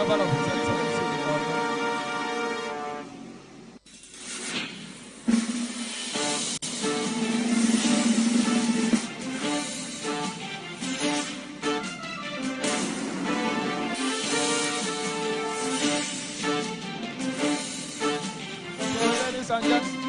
arrival of His Excellency the Governor. So, ladies and gentlemen,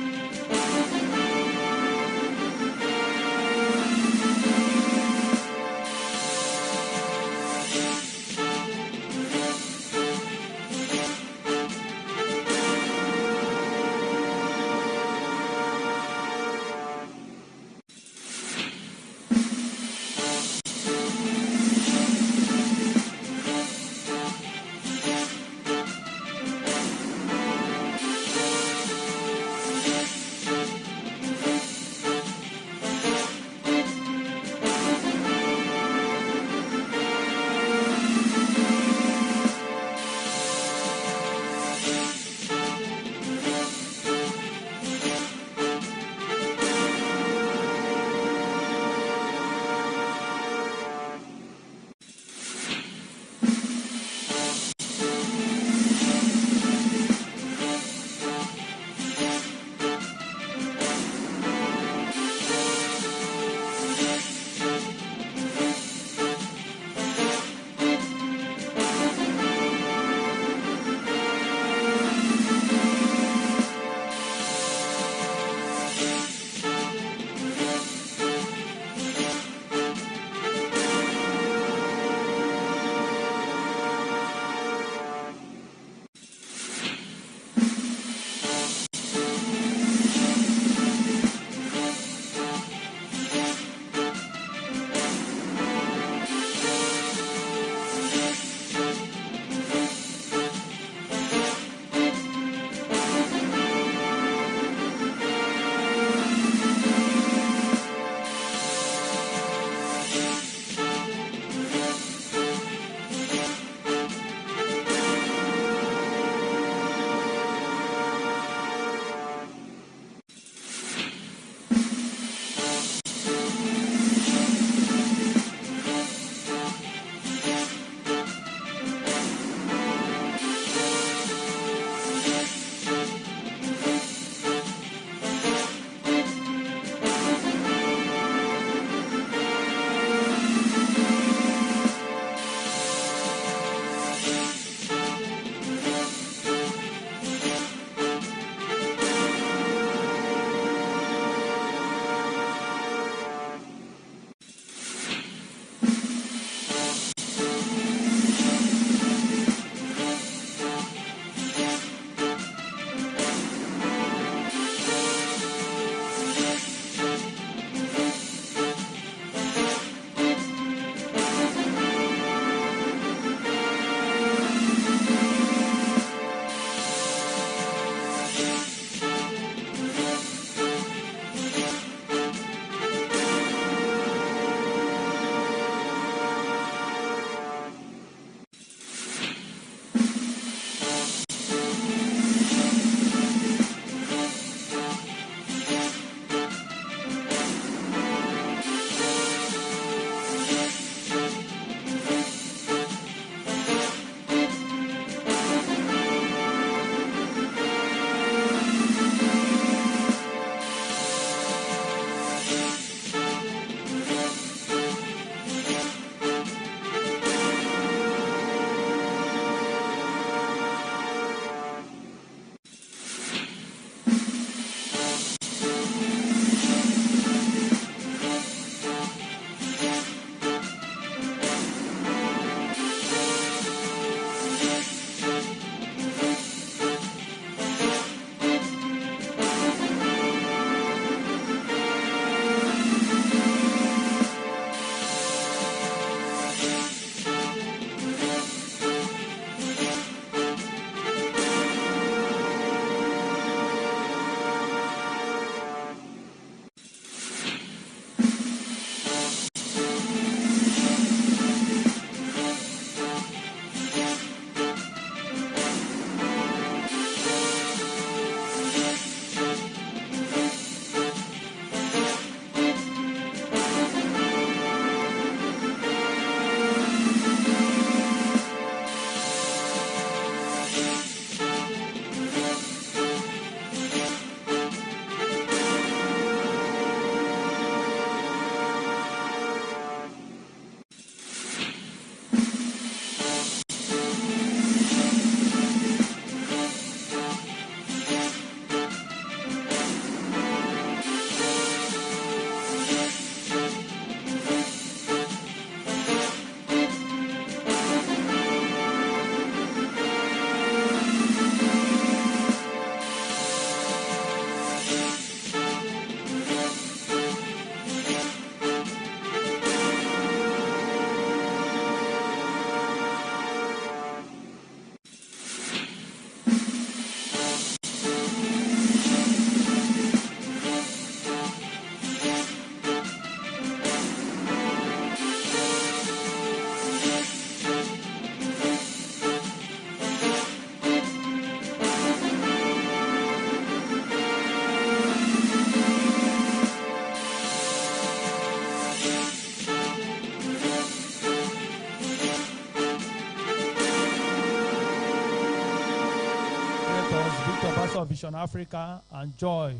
Vision Africa and Joy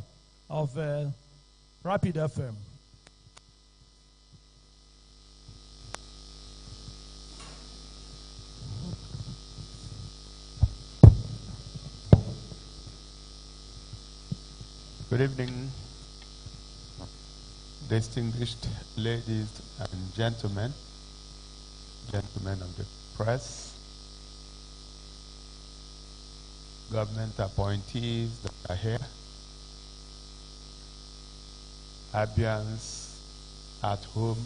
of Rapid FM. Good evening, distinguished ladies and gentlemen of the press, government appointees that are here, Abians at home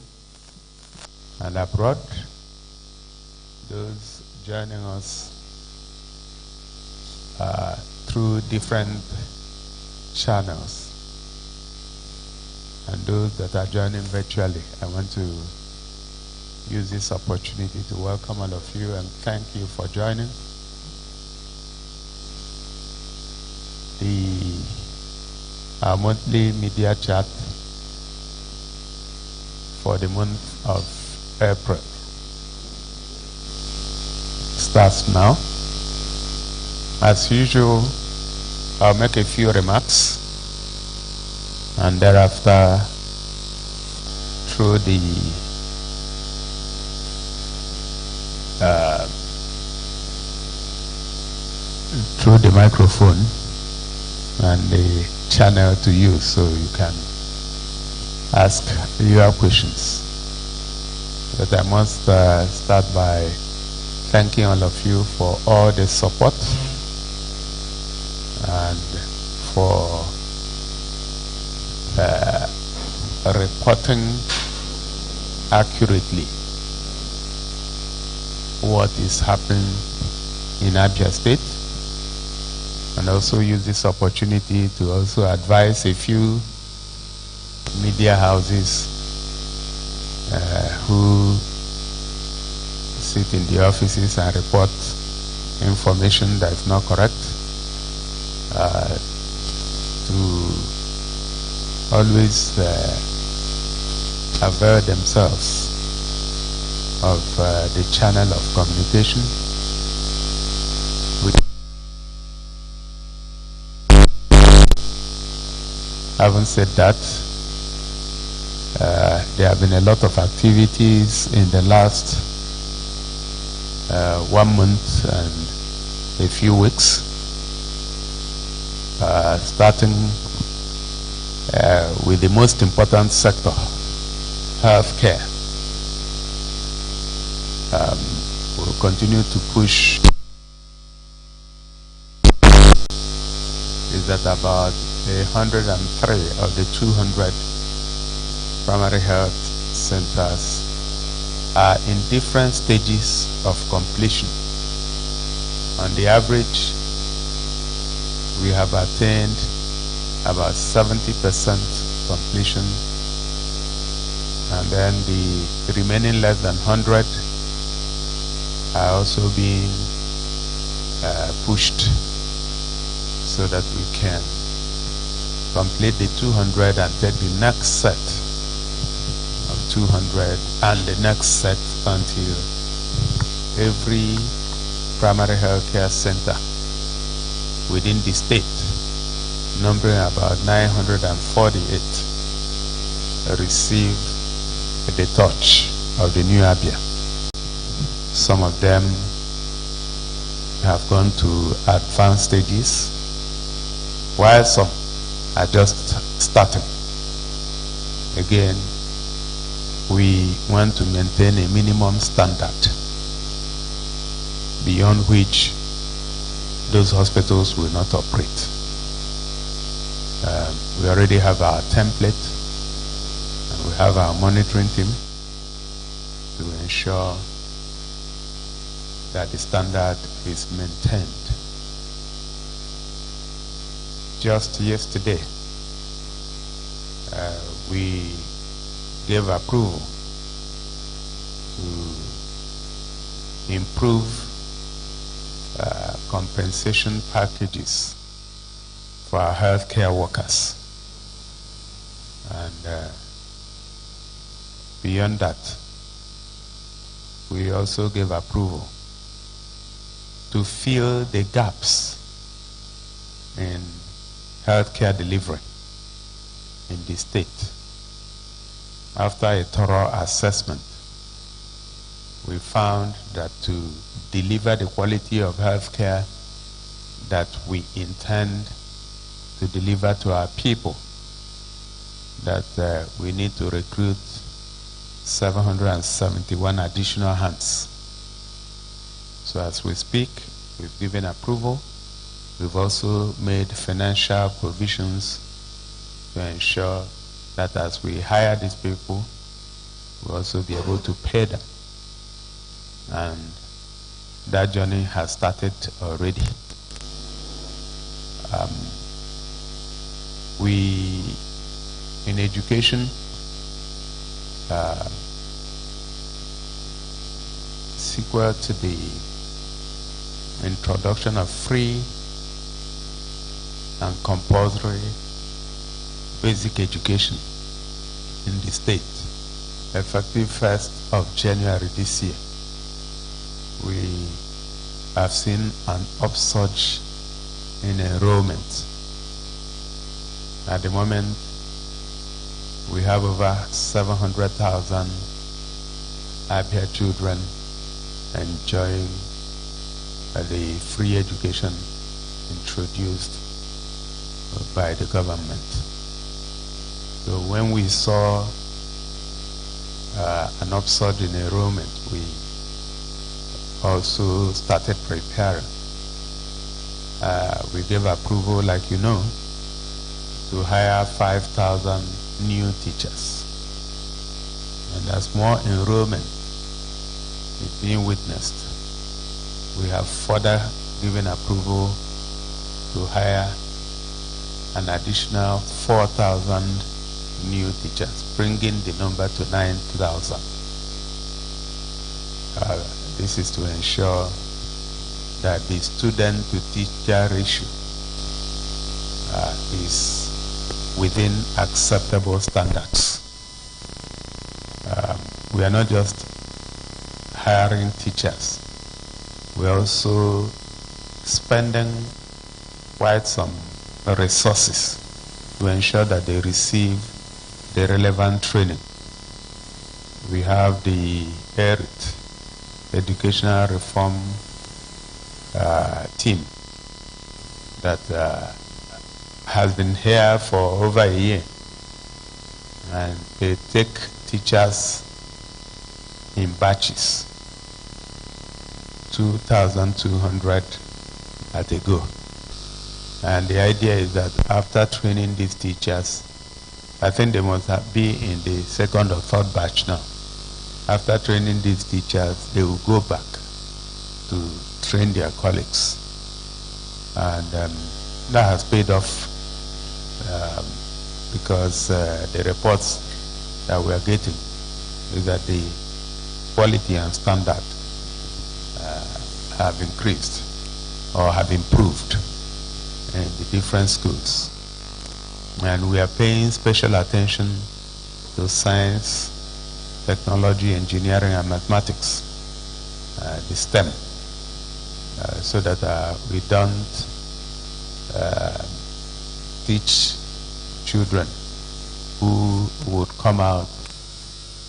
and abroad, those joining us through different channels, and those that are joining virtually. I want to use this opportunity to welcome all of you and thank you for joining our monthly media chat for the month of April. Starts now. As usual, I'll make a few remarks, and thereafter, through the microphone and the channel to you, so you can ask your questions. But I must start by thanking all of you for all the support and for reporting accurately what is happening in Abia State, and also use this opportunity to also advise a few media houses who sit in the offices and report information that is not correct, to always avail themselves of the channel of communication. Having said that, there have been a lot of activities in the last 1 month and a few weeks, starting with the most important sector, healthcare. We'll continue to push. Is that about 103 of the 200 primary health centers are in different stages of completion. On the average, we have attained about 70% completion, and then the remaining less than 100 are also being pushed so that we can complete the 200 and take the next set of 200 and the next set until every primary health care center within the state, numbering about 948, receive the touch of the new Abia. Some of them have gone to advanced stages, while some are just starting. Again, we want to maintain a minimum standard beyond which those hospitals will not operate. We already have our template, and we have our monitoring team to ensure that the standard is maintained. Just yesterday, we gave approval to improve compensation packages for our healthcare workers. And beyond that, we also gave approval to fill the gaps in healthcare delivery in the state. After a thorough assessment, we found that to deliver the quality of healthcare that we intend to deliver to our people, that we need to recruit 771 additional hands. So as we speak, we've given approval. We've also made financial provisions to ensure that as we hire these people, we'll also be able to pay them. And that journey has started already. We, in education, sequel to the introduction of free and compulsory basic education in the state, effective 1st of January this year, we have seen an upsurge in enrollment. At the moment, we have over 700,000 Abia children enjoying the free education introduced by the government. So when we saw an upsurge in enrollment, we also started preparing. We gave approval, like you know, to hire 5,000 new teachers. And as more enrollment is being witnessed, we have further given approval to hire an additional 4,000 new teachers, bringing the number to 9,000. This is to ensure that the student-to-teacher ratio is within acceptable standards. We are not just hiring teachers, we are also spending quite some resources to ensure that they receive the relevant training. We have the ERIT, Educational Reform team, that has been here for over a year, and they take teachers in batches, 2,200 at a go. And the idea is that after training these teachers, I think they must be in the second or third batch now. After training these teachers, they will go back to train their colleagues. And that has paid off because the reports that we are getting is that the quality and standard have increased or have improved in the different schools. And we are paying special attention to science, technology, engineering, and mathematics, the STEM, so that we don't teach children who would come out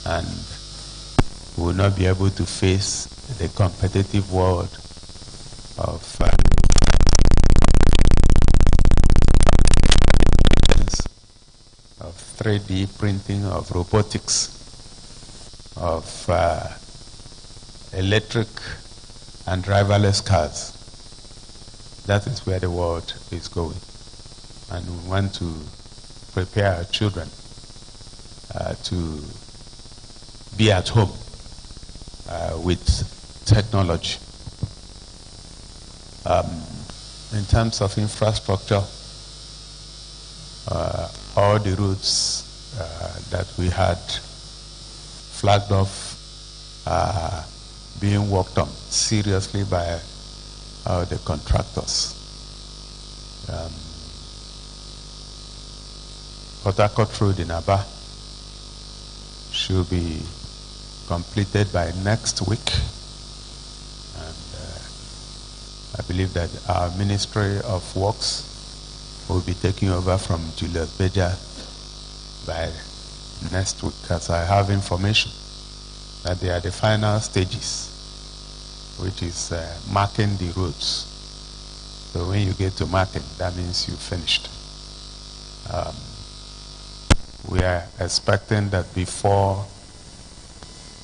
and will not be able to face the competitive world of 3D printing, of robotics, of electric and driverless cars. That is where the world is going. And we want to prepare our children to be at home with technology. In terms of infrastructure, all the routes that we had flagged off are being worked on seriously by the contractors. Port Harcourt Road in Abia should be completed by next week. And I believe that our Ministry of Works will be taking over from Julius Beja by next week, as I have information that they are the final stages, which is marking the roads. So when you get to marking, that means you finished. We are expecting that before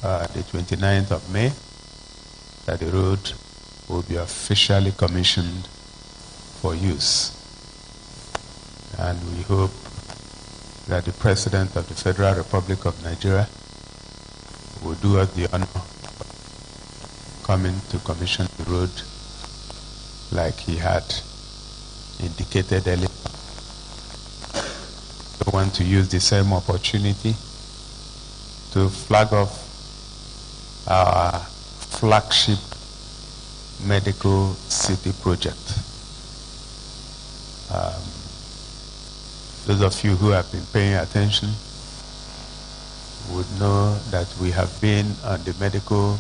the 29th of May, that the road will be officially commissioned for use. And we hope that the President of the Federal Republic of Nigeria will do us the honor of coming to commission the road like he had indicated earlier. I want to use the same opportunity to flag off our flagship medical city project. Those of you who have been paying attention would know that we have been on the medical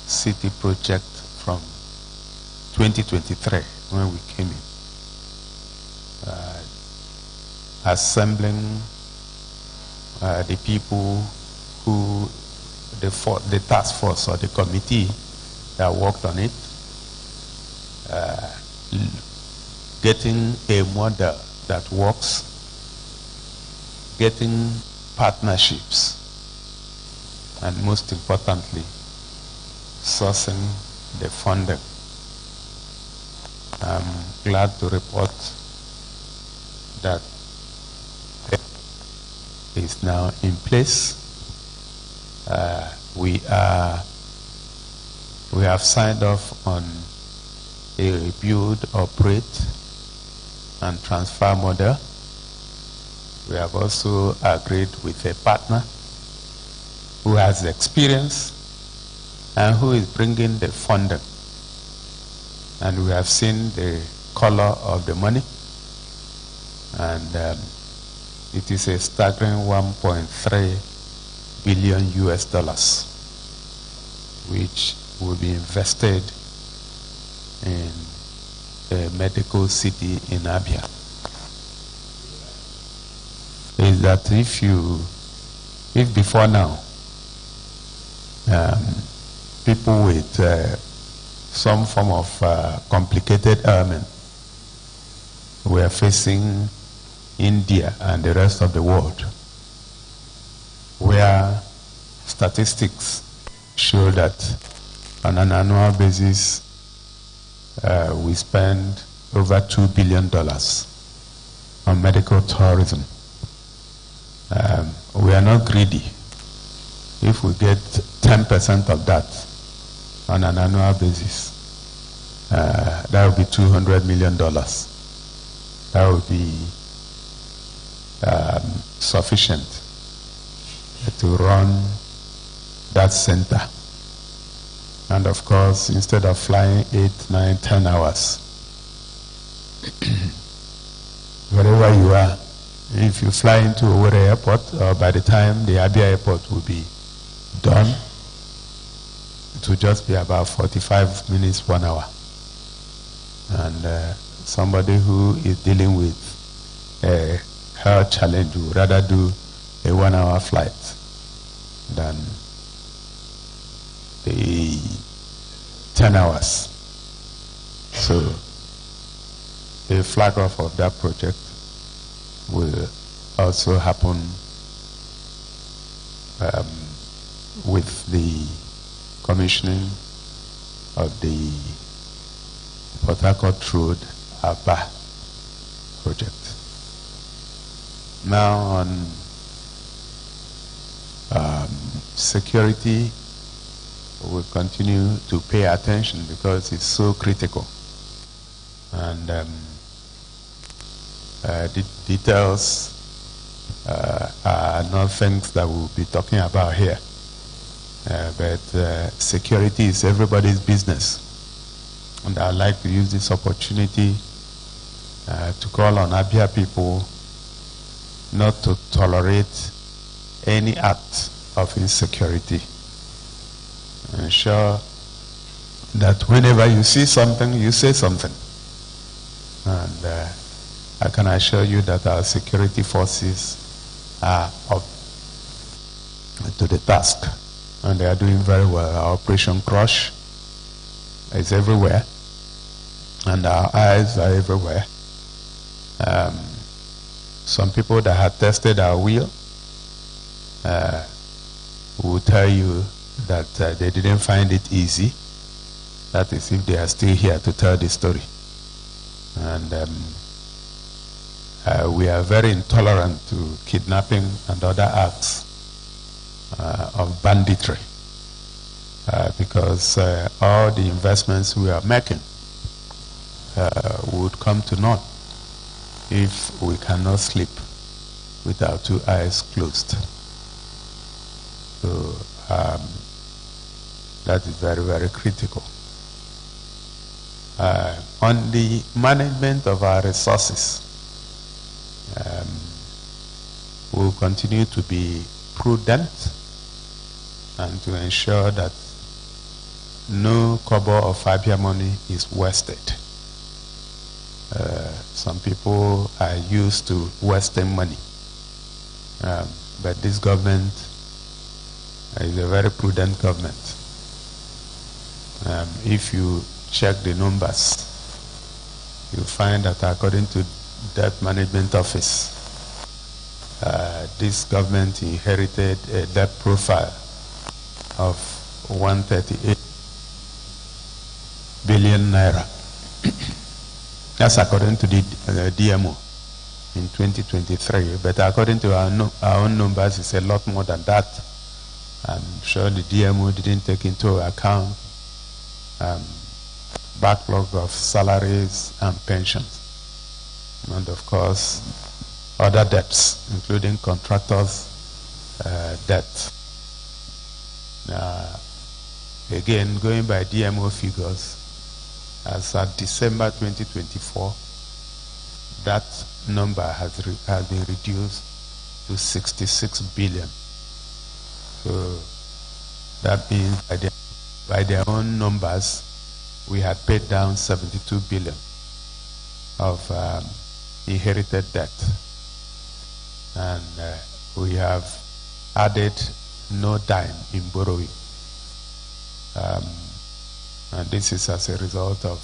city project from 2023 when we came in, assembling the people who, the task force or the committee that worked on it, getting a model that works, getting partnerships, and most importantly, sourcing the funding. I'm glad to report that it is now in place. We have signed off on a build, operate, and transfer model. We have also agreed with a partner who has experience and who is bringing the funding. And we have seen the color of the money, and it is a staggering 1.3 billion US dollars, which will be invested in a medical city in Abia. Is that if before now, people with some form of complicated ailment were facing India and the rest of the world, where statistics show that on an annual basis we spend over $2 billion on medical tourism. We are not greedy. If we get 10% of that on an annual basis, that would be $200 million. That would be sufficient to run that center. And of course, instead of flying 8, 9, 10 hours, wherever you are, if you fly into Owerri Airport, or by the time the Abia Airport will be done, it will just be about 45 minutes, 1 hour. And somebody who is dealing with a health challenge would rather do a 1 hour flight than the 10 hours. So a flag off of that project will also happen with the commissioning of the Port Harcourt Road Abia project. Now on security, we'll continue to pay attention because it's so critical. And the details are not things that we'll be talking about here. But security is everybody's business. And I'd like to use this opportunity to call on Abia people not to tolerate any act of insecurity. Ensure that whenever you see something, you say something. And I can assure you that our security forces are up to the task, and they are doing very well. Our Operation Crush is everywhere, and our eyes are everywhere. Some people that had tested our wheel will tell you that they didn't find it easy. That is, if they are still here to tell the story. And we are very intolerant to kidnapping and other acts of banditry, because all the investments we are making would come to naught if we cannot sleep with our two eyes closed. So that is very, very critical. On the management of our resources, we will continue to be prudent and to ensure that no kobo of Abia money is wasted. Some people are used to wasting money, but this government is a very prudent government. If you check the numbers, you find that according to Debt Management Office, this government inherited a debt profile of 138 billion naira. That's according to the DMO in 2023, but according to our own numbers, it's a lot more than that. I'm sure the DMO didn't take into account backlog of salaries and pensions, and of course other debts, including contractors' debt. Again, going by DMO figures, as at December 2024, that number has been reduced to 66 billion. So that means by their own numbers, we had paid down 72 billion of inherited debt, and we have added no dime in borrowing, and this is as a result of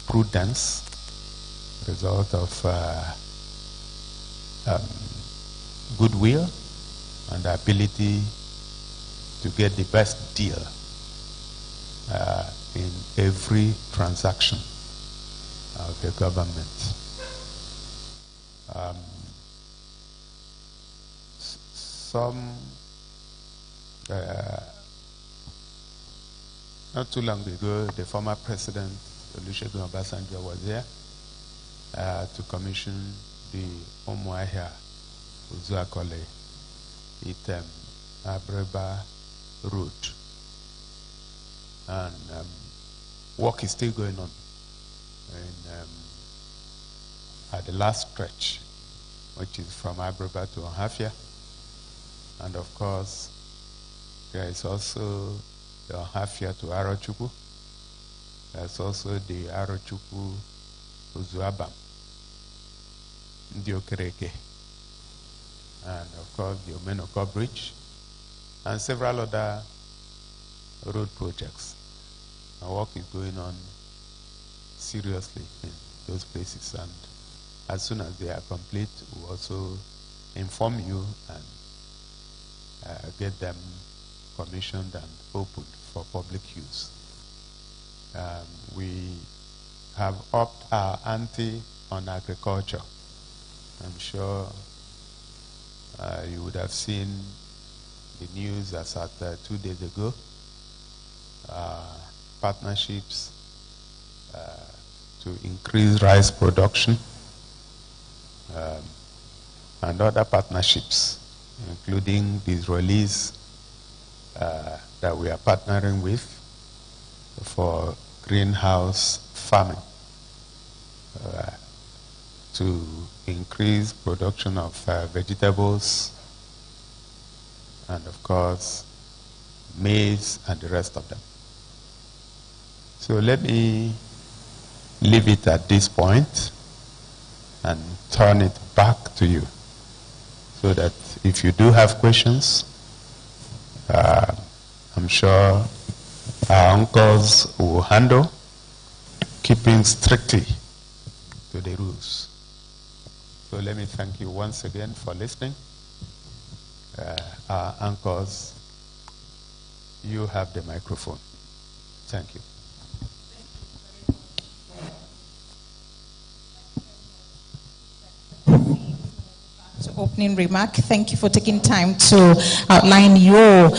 prudence, result of goodwill and the ability to get the best deal in every transaction of the government. Not too long ago, the former president, Olusegun Obasanjo, was here to commission the Umuahia Uzuakole Item Abreba route, and work is still going on at the last stretch, which is from Abreba to Ohafia, and of course there is also the Ohafia to Arochukwu. There's also the Arochukwu Uzuabam, Ndiokereke, and of course the Omenoko Bridge, and several other road projects. Our work is going on seriously in those places, and as soon as they are complete, we'll also inform you and get them commissioned and opened for public use. We have upped our ante on agriculture. I'm sure you would have seen the news as at 2 days ago. Partnerships to increase rice production, and other partnerships, including the Israelis that we are partnering with for greenhouse farming, to increase production of vegetables, and of course maize and the rest of them. So let me leave it at this point and turn it back to you, so that if you do have questions, I'm sure our uncles will handle, keeping strictly to the rules. So let me thank you once again for listening. Our uncles, you have the microphone. Thank you. Opening remark. Thank you for taking time to outline your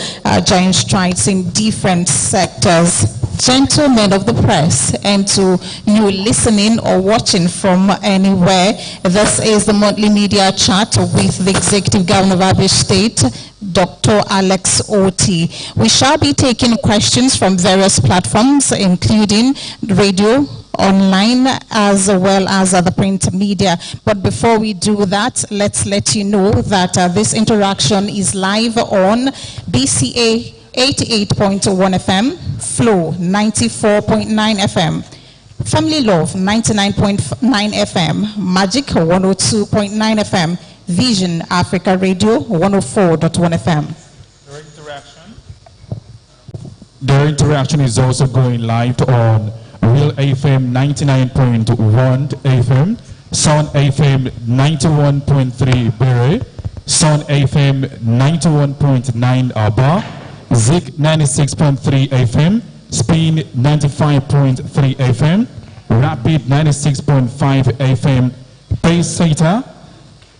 giant strides in different sectors. Gentlemen of the press, and to you listening or watching from anywhere, this is the monthly media chat with the Executive Governor of Abia State, Dr. Alex Otti. We shall be taking questions from various platforms, including radio, online, as well as the print media. But before we do that, let's let you know that this interaction is live on BCA 88.1 FM, Flow 94.9 FM, Family Love 99.9 FM, Magic 102.9 FM, Vision Africa Radio 104.1 FM. The interaction is also going live on Real FM 99.1 FM, Sun FM 91.3 Bere, Sun FM 91.9 Abia, Zik 96.3 FM, Spin 95.3 FM, Rapid 96.5 FM, Pace Theta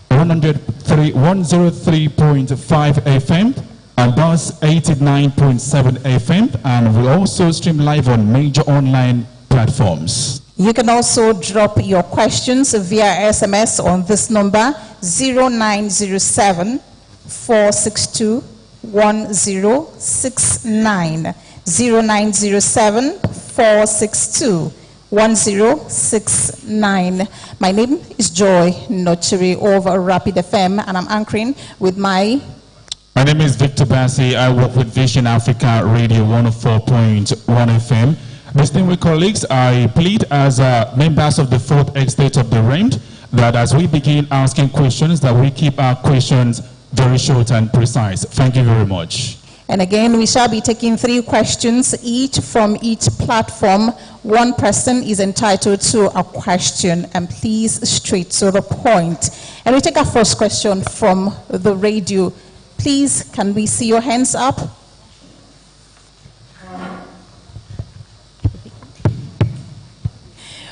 103.5 FM, and Buzz 89.7 FM, and we also stream live on major online platforms. You can also drop your questions via SMS on this number 0907 462 1069, 0907 462 1069. My name is Joy Nochiri of Rapid FM, and I'm anchoring with my name is Victor Bassi. I work with Vision Africa Radio 104.1 FM. Distinguished colleagues, I plead as members of the fourth estate of the realm that as we begin asking questions, that we keep our questions very short and precise. Thank you very much. And again, we shall be taking 3 questions each from each platform. One person is entitled to a question, and please straight to the point. And we take our first question from the radio. Please, can we see your hands up?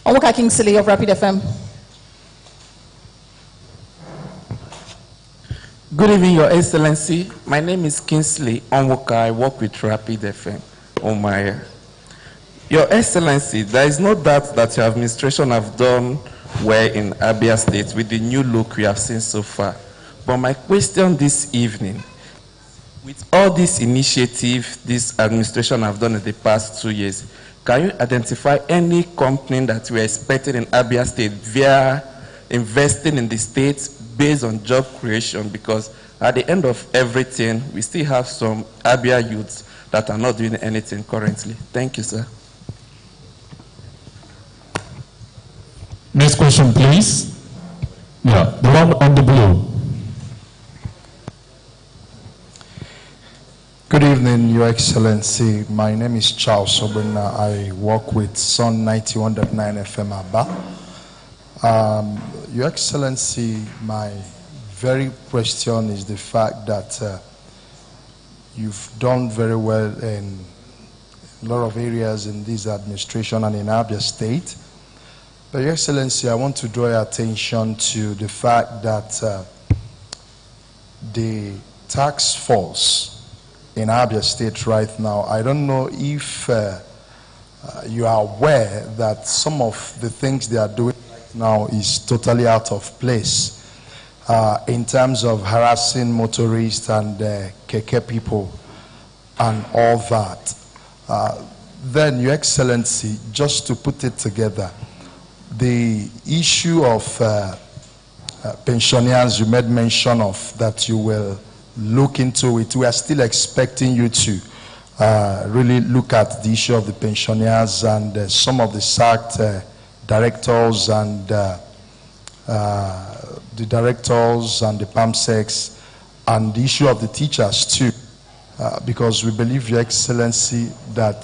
Omoka Kingsley of Rapid FM. Good evening, Your Excellency. My name is Kingsley Onwoka. I work with Rapid FM. Omaya. Your Excellency, there is no doubt that your administration have done well in Abia State with the new look we have seen so far. But my question this evening, with all this initiative this administration have done in the past 2 years, can you identify any company that we are expecting in Abia State via investing in the state based on job creation? Because at the end of everything, we still have some Abia youths that are not doing anything currently. Thank you, sir. Next question, please. Yeah, the one on the blue. Good evening, Your Excellency. My name is Charles Obrina. I work with Sun 91.9 FM Abia. Your Excellency, my very question is the fact that you've done very well in a lot of areas in this administration and in Abia State. But Your Excellency, I want to draw your attention to the fact that the task force in Abia State right now, I don't know if you are aware that some of the things they are doing right now is totally out of place in terms of harassing motorists and keke people and all that. Then, Your Excellency, just to put it together, the issue of pensioners you made mention of that you will look into it. We are still expecting you to really look at the issue of the pensioners and some of the sacked directors and the directors and the PAMSECs, and the issue of the teachers too, because we believe, Your Excellency, that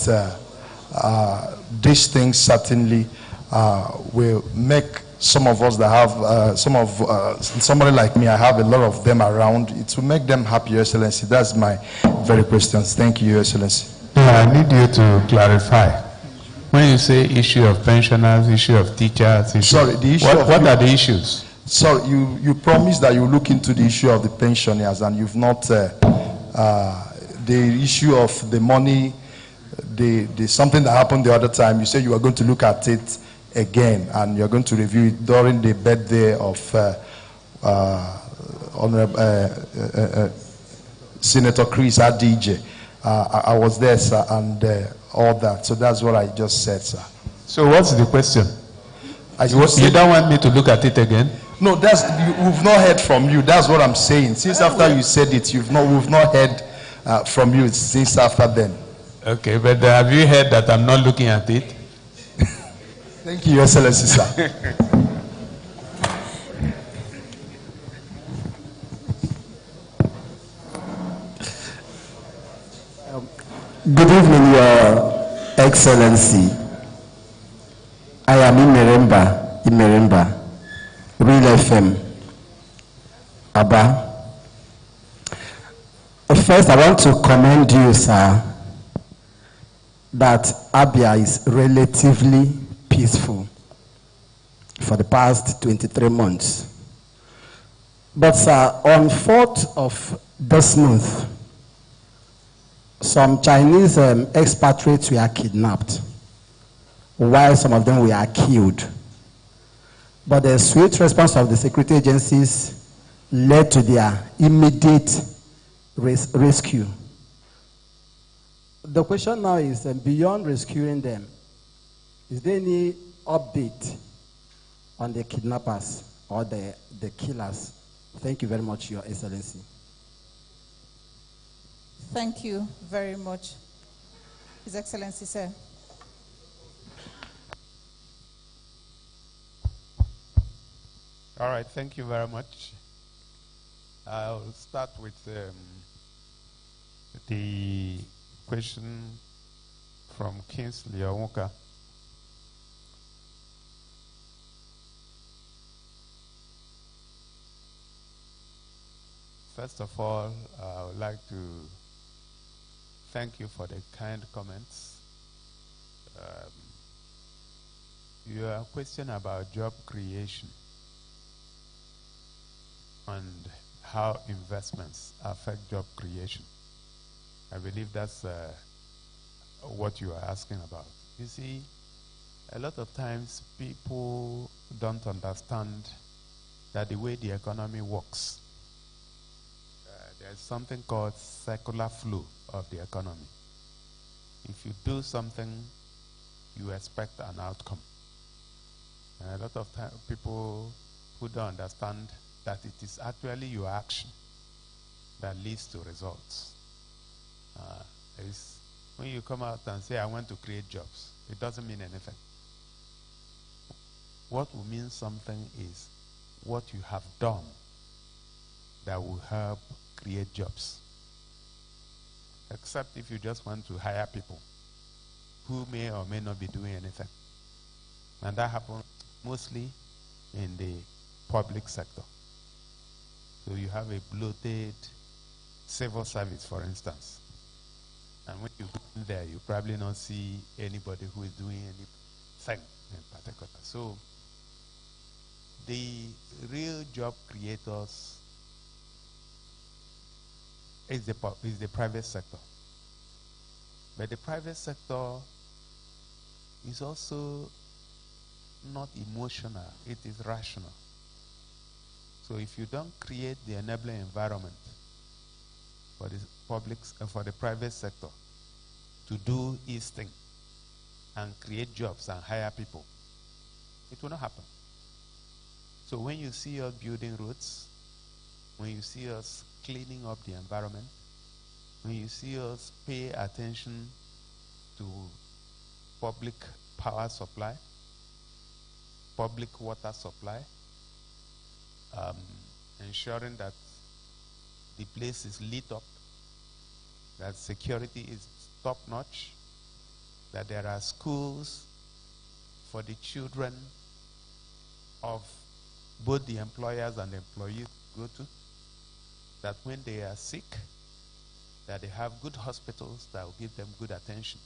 these things certainly will make some of us that have, somebody like me, I have a lot of them around, it will make them happy, Your Excellency. That's my very questions. Thank you, Your Excellency. Yeah, I need you to clarify. When you say issue of pensioners, issue of teachers, Sorry, the issue what are the issues? Sorry, you promised that you look into the issue of the pensioners, and you've not, the issue of the money, the something that happened the other time, you said you were going to look at it again, and you're going to review it during the birthday of Senator Chris Adije. I was there, sir, and all that. So that's what I just said, sir. So what's the question? You don't want me to look at it again? No, we've not heard from you. That's what I'm saying. Since after you said it, we've not heard from you since after then. Okay, but have you heard that I'm not looking at it? Thank you, Your Excellency, sir. Good evening, Your Excellency. I am Imeremba, Real FM, Abba. First, I want to commend you, sir, that Abia is relatively peaceful for the past 23 months. But, sir, on 4th of this month, some Chinese expatriates were kidnapped, while some of them were killed. But the swift response of the security agencies led to their immediate rescue. The question now is, beyond rescuing them, is there any update on the kidnappers or the killers? Thank you very much, Your Excellency. Thank you very much, His Excellency, sir. All right, thank you very much. I'll start with the question from Kingsley Onwuka. First of all, I would like to thank you for the kind comments. Your question about job creation and how investments affect job creation, I believe that's what you are asking about. You see, a lot of times people don't understand that the way the economy works, there's something called circular flow of the economy. If you do something, you expect an outcome. And a lot of people who don't understand that it is actually your action that leads to results. When you come out and say, I want to create jobs, it doesn't mean anything. What will mean something is what you have done that will help create jobs. Except if you just want to hire people who may or may not be doing anything. And that happens mostly in the public sector. So you have a bloated civil service, for instance. And when you go in there, you probably not see anybody who is doing anything in particular. So the real job creators is the private sector. But the private sector is also not emotional, it is rational. So if you don't create the enabling environment for the private sector to do its thing and create jobs and hire people, it will not happen. So when you see us building roads, when you see us cleaning up the environment, when you see us pay attention to public power supply, public water supply, ensuring that the place is lit up, that security is top-notch, that there are schools for the children of both the employers and the employees go to, that when they are sick, that they have good hospitals that will give them good attention.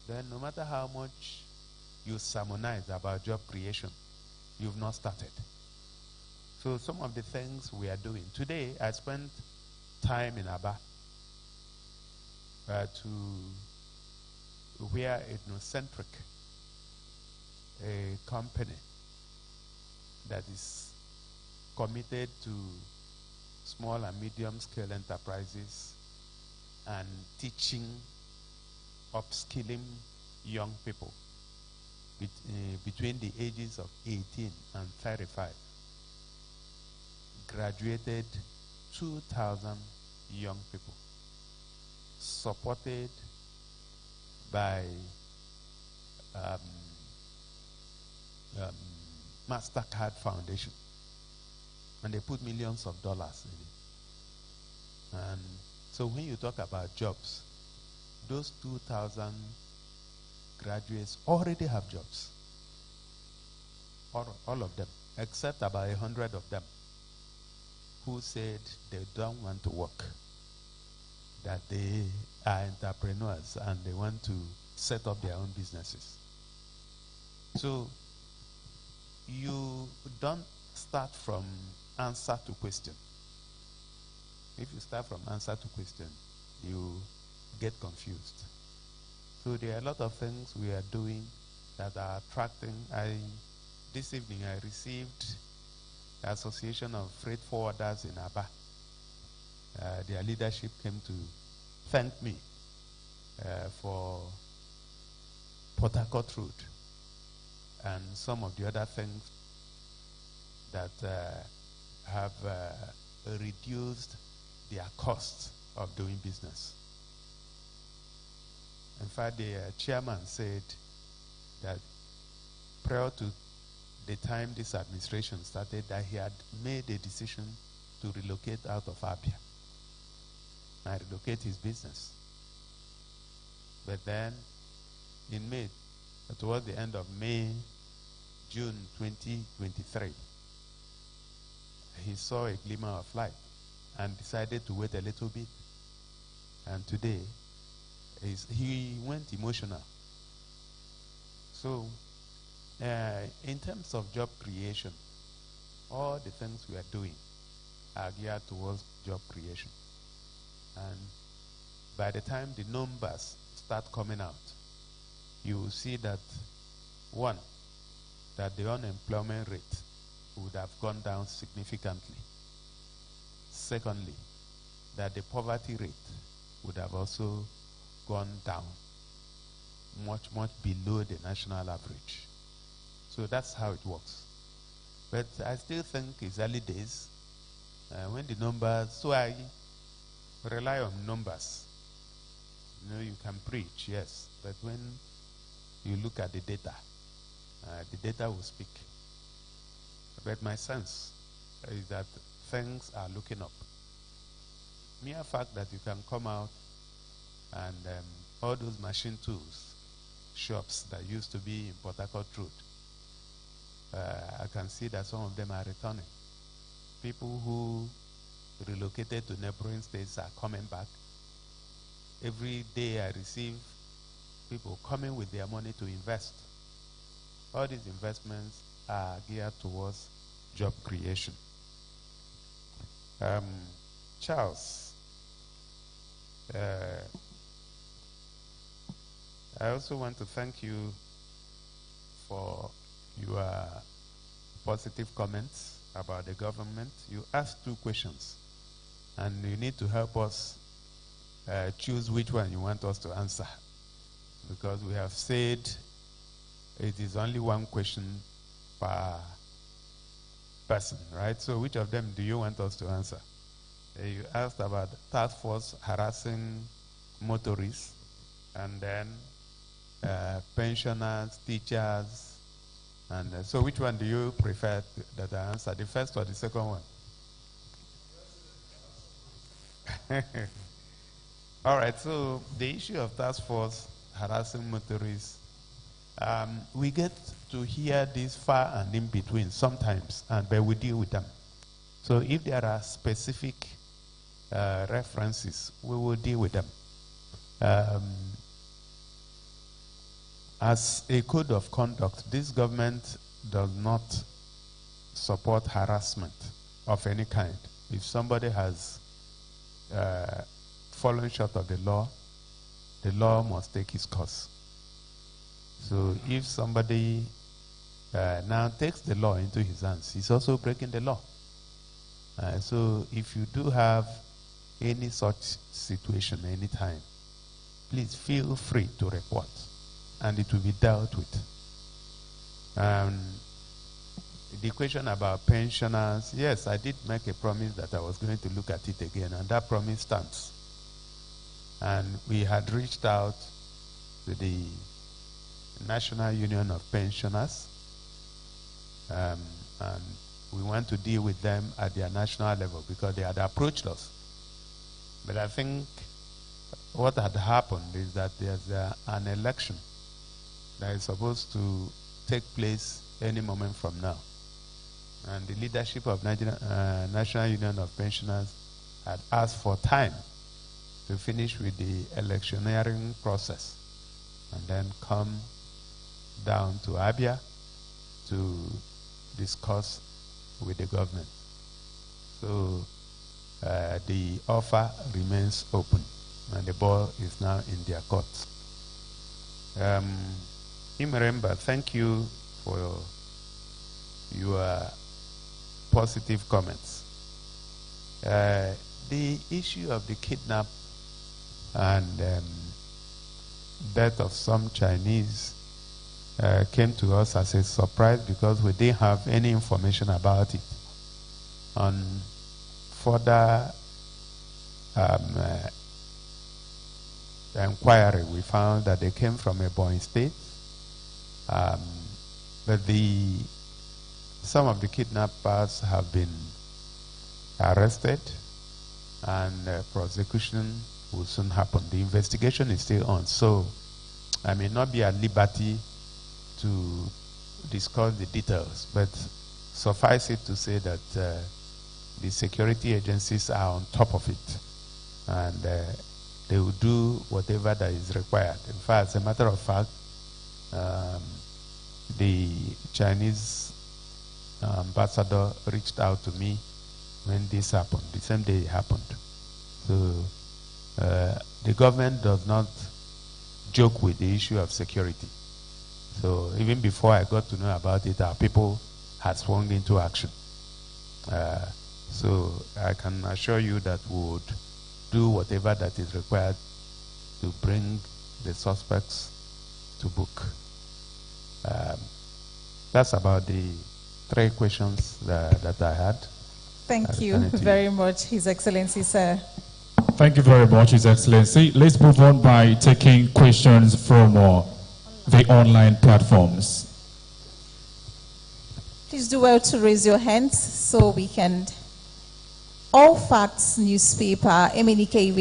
Then no matter how much you sermonize about job creation, you've not started. So some of the things we are doing. Today, I spent time in Abia where Ethnocentric, a company that is committed to small and medium scale enterprises and teaching, upskilling young people between the ages of 18 and 35, graduated 2,000 young people, supported by MasterCard Foundation, and they put millions of dollars in it. And so when you talk about jobs, those 2,000 graduates already have jobs. All of them, except about 100 of them who said they don't want to work, that they are entrepreneurs and they want to set up their own businesses. So you don't start from answer to question. If you start from answer to question, you get confused. So there are a lot of things we are doing that are attracting. This evening I received the Association of Freight Forwarders in Abia. Their leadership came to thank me for Port Harcourt Road and some of the other things that have reduced their costs of doing business. In fact, the chairman said that prior to the time this administration started, that he had made a decision to relocate out of Abia and relocate his business. But then in May, towards the end of May, June 2023, he saw a glimmer of light and decided to wait a little bit. And today, he went emotional. So, in terms of job creation, all the things we are doing are geared towards job creation. And by the time the numbers start coming out, you will see that, one, that the unemployment rate would have gone down significantly. Secondly, that the poverty rate would have also gone down much, much below the national average. So that's how it works. But I still think it's early days. When the numbers, so I rely on numbers. You know, you can preach, yes, but when you look at the data will speak. But my sense is that things are looking up. Mere fact that you can come out and all those machine tools shops that used to be in Port Harcourt Road, I can see that some of them are returning. People who relocated to neighboring states are coming back. Every day I receive people coming with their money to invest. All these investments are geared towards job creation. Charles, I also want to thank you for your positive comments about the government. You asked 2 questions, and you need to help us choose which one you want us to answer, because we have said it is only 1 question per person, right? So which of them do you want us to answer? You asked about task force harassing motorists, and then pensioners, teachers, And so which one do you prefer that I answer, the first or the second one? All right, so the issue of task force harassing motorists, we get to hear this far and in between sometimes, but we deal with them. So if there are specific references, we will deal with them. As a code of conduct, this government does not support harassment of any kind. If somebody has fallen short of the law must take its course. So if somebody now takes the law into his hands, he's also breaking the law. So if you do have any such situation anytime, please feel free to report, and it will be dealt with. The question about pensioners, yes, I did make a promise that I was going to look at it again, and that promise stands. And we had reached out to the National Union of Pensioners, and we want to deal with them at their national level because they had approached us. But I think what had happened is that there's an election that is supposed to take place any moment from now. And the leadership of National Union of Pensioners had asked for time to finish with the electioneering process and then come down to Abia to discuss with the government. So the offer remains open, and the ball is now in their court. Imeremba, thank you for your positive comments. The issue of the kidnap and death of some Chinese came to us as a surprise because we didn't have any information about it. On further inquiry, we found that they came from Ebonyi State, but some of the kidnappers have been arrested, and prosecution will soon happen. The investigation is still on, so I may not be at liberty to discuss the details, but suffice it to say that the security agencies are on top of it, and they will do whatever that is required. In fact, as a matter of fact, the Chinese ambassador reached out to me when this happened, the same day it happened. So the government does not joke with the issue of security. So even before I got to know about it, our people had swung into action. So I can assure you that we would do whatever that is required to bring the suspects to book. That's about the 3 questions that I had. Thank you very much, His Excellency, sir. Thank you very much, His Excellency. Let's move on by taking questions from the online platforms. Please do well to raise your hands so we can. All Facts newspaper, MNK